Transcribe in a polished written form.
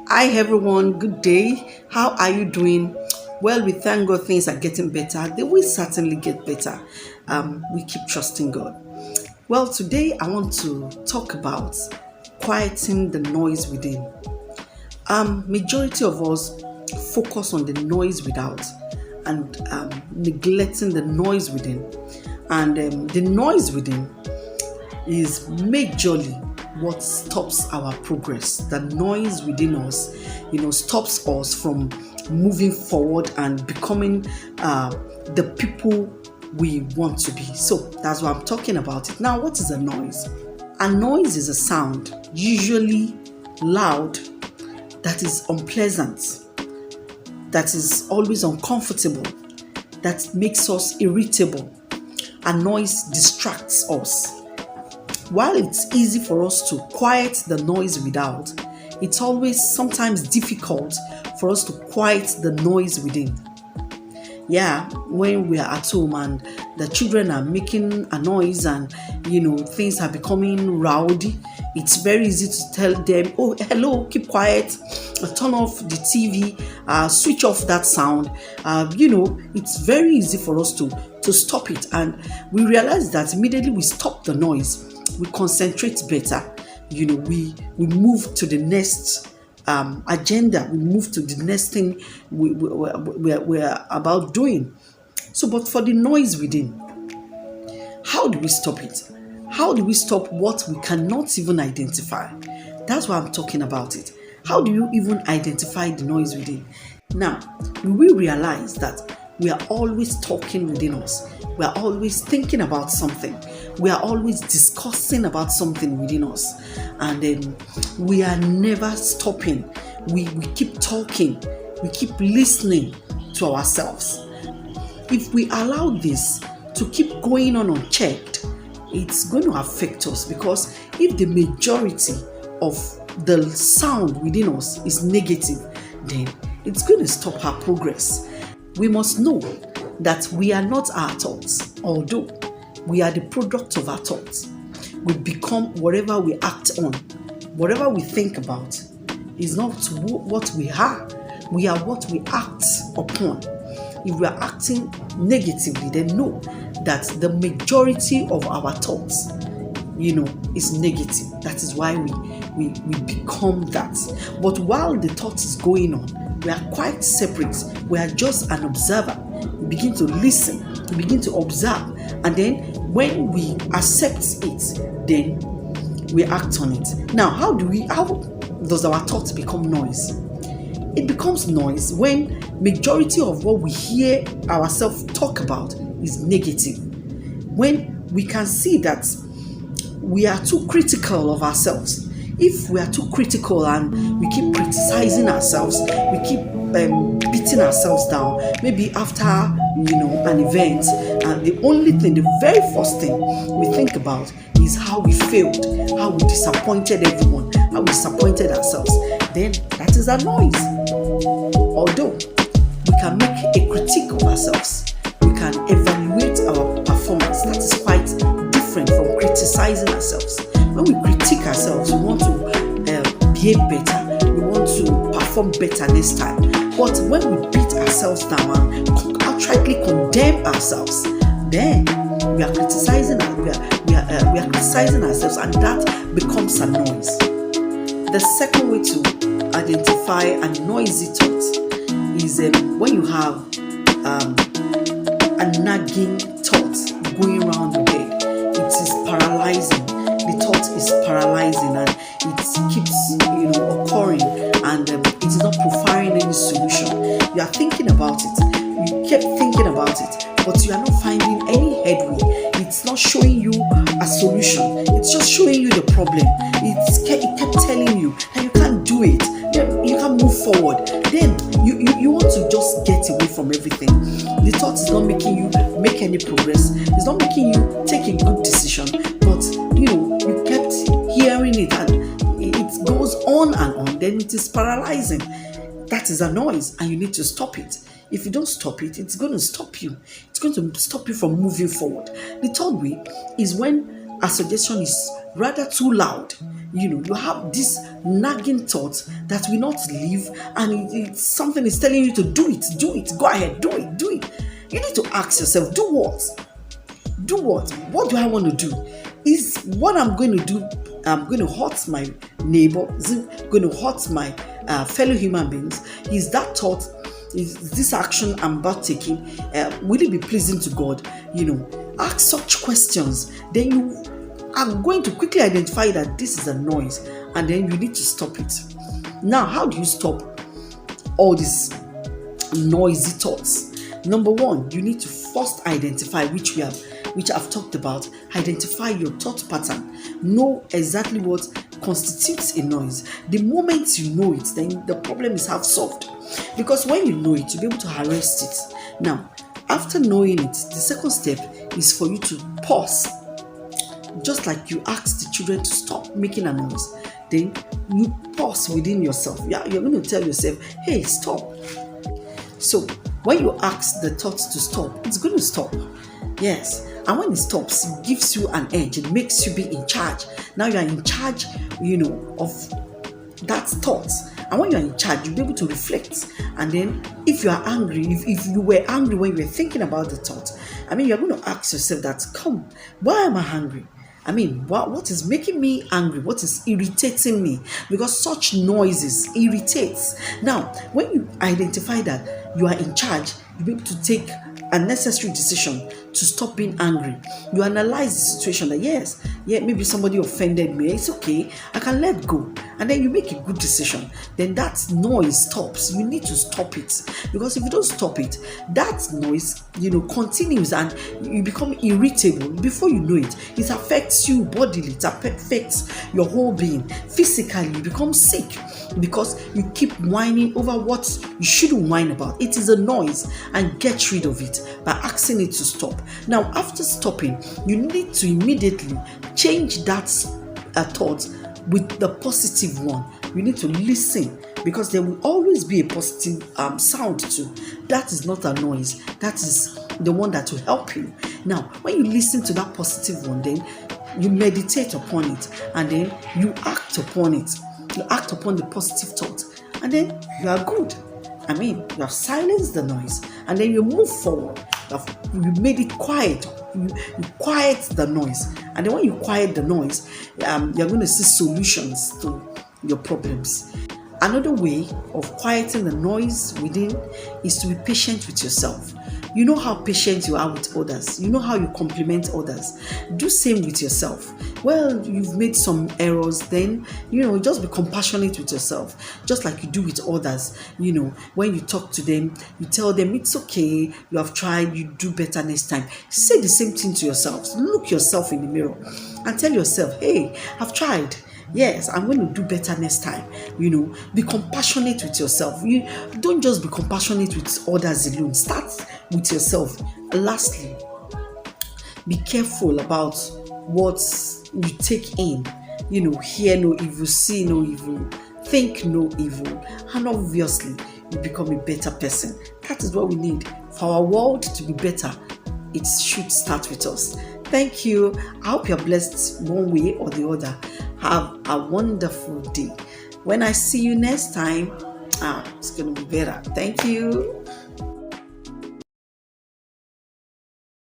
Hi everyone, good day. How are you doing? Well, we thank God things are getting better. They will certainly get better. We keep trusting God. Well, today I want to talk about quieting the noise within. Majority of us focus on the noise without and neglecting the noise within. And the noise within is majorly what stops our progress. The noise within us, stops us from moving forward and becoming the people we want to be. So that's why I'm talking about it. Now, what is a noise? A noise is a sound, usually loud, that is unpleasant, that is always uncomfortable, that makes us irritable. A noise distracts us. While it's easy for us to quiet the noise without, it's always sometimes difficult for us to quiet the noise within. Yeah, when we are at home and the children are making a noise and things are becoming rowdy, it's very easy to tell them, oh, hello, keep quiet, turn off the TV, switch off that sound. It's very easy for us to stop it. And we realize that immediately we stop the noise, we concentrate better. We move to the next agenda, we move to the next thing we're about doing. So, but for the noise within, how do we stop it? How do we stop what we cannot even identify? That's why I'm talking about it. How do you even identify the noise within? Now, we will realize that we are always talking within us. We are always thinking about something. We are always discussing about something within us. And then we are never stopping. We keep talking. We keep listening to ourselves. If we allow this to keep going on unchecked, it's going to affect us, because if the majority of the sound within us is negative, then it's going to stop our progress. We must know that we are not our thoughts, although we are the product of our thoughts. We become whatever we act on. Whatever we think about is not what we are. We are what we act upon. If we are acting negatively, then know that the majority of our thoughts, is negative. That is why we become that. But while the thought is going on, we are quite separate. We are just an observer. We begin to listen. We begin to observe. And then when we accept it, then we act on it. Now, how does our thoughts become noise? It becomes noise when majority of what we hear ourselves talk about is negative. When we can see that we are too critical of ourselves. If we are too critical and we keep criticizing ourselves, we keep beating ourselves down, maybe after an event, and the very first thing we think about is how we failed, how we disappointed everyone, how we disappointed ourselves, then that is a noise. Although we can make a critique of ourselves, we can evaluate our performance. That is quite different from criticizing ourselves. When we critique ourselves, we want to behave better, we want to perform better next time. But when we beat ourselves down and outrightly condemn ourselves, then we are criticizing ourselves, and that becomes a noise. The second way to identify a noisy thought is when you have a nagging thought going around your head. It is paralyzing. The thought is paralyzing, and it keeps occurring, and it is not providing any solution. You are thinking about it. You kept thinking about it, but you are not finding any headway. It's not showing you a solution. It's just showing you the problem. It kept telling you that you can't do it. You can't move forward. Then you want to just get away from everything. The thought is not making you make any progress. It's not making you take a good decision. But you kept hearing it, and it goes on and on. Then it is paralyzing. That is a noise, and you need to stop it. If you don't stop it, it's going to stop you. It's going to stop you from moving forward. The third way is when a suggestion is rather too loud, you have this nagging thought that will not leave, and it's something is telling you to do it, go ahead, do it. You need to ask yourself, do what? What do I want to do? Is what I'm going to do, I'm going to hurt my neighbor? Is it going to hurt my fellow human beings? Is that thought, is this action I'm about taking, will it be pleasing to God? Ask such questions. Then you are going to quickly identify that this is a noise, and then you need to stop it. Now, how do you stop all these noisy thoughts? Number one, you need to first identify, which I've talked about. Identify your thought pattern. Know exactly what constitutes a noise. The moment you know it, then the problem is half solved. Because when you know it, you'll be able to arrest it. Now, after knowing it, the second step is for you to pause. Just like you ask the children to stop making a noise, then you pause within yourself. Yeah, you're going to tell yourself, hey, stop. So when you ask the thoughts to stop, it's going to stop. Yes. And when it stops, it gives you an edge. It makes you be in charge. Now you are in charge, of that thought. And when you are in charge, you'll be able to reflect. And then if you are angry, if you were angry when you were thinking about the thought, you're going to ask yourself that, why am I angry? What is making me angry? What is irritating me? Because such noises irritates. Now, when you identify that you are in charge, you'll be able to take a necessary decision to stop being angry. You analyze the situation that maybe somebody offended me. It's okay. I can let go. And then you make a good decision. Then that noise stops. You need to stop it. Because if you don't stop it, that noise, continues, and you become irritable. Before you know it, it affects you bodily. It affects your whole being. Physically, you become sick because you keep whining over what you shouldn't whine about. It is a noise, and get rid of it by asking it to stop. Now, after stopping, you need to immediately change that thought with the positive one. You need to listen, because there will always be a positive sound too. That is not a noise. That is the one that will help you. Now, when you listen to that positive one, then you meditate upon it, and then you act upon it. You act upon the positive thought, and then you are good. You have silenced the noise, and then you move forward. You made it quiet. You quiet the noise, and then when you quiet the noise, you're going to see solutions to your problems. Another way of quieting the noise within is to be patient with yourself. You know how patient you are with others. You know how you compliment others. Do same with yourself. Well, you've made some errors, then, just be compassionate with yourself. Just like you do with others. When you talk to them, you tell them it's okay, you have tried, you do better next time. Say the same thing to yourself. Look yourself in the mirror and tell yourself, hey, I've tried. Yes, I'm going to do better next time. Be compassionate with yourself. You don't just be compassionate with others alone. Start with yourself. Lastly, be careful about what you take in. Hear no evil, see no evil, think no evil, and obviously you become a better person. That is what we need for our world to be better. It should start with us. Thank you. I hope you're blessed one way or the other. Have a wonderful day. When I see you next time, it's going to be better. Thank you.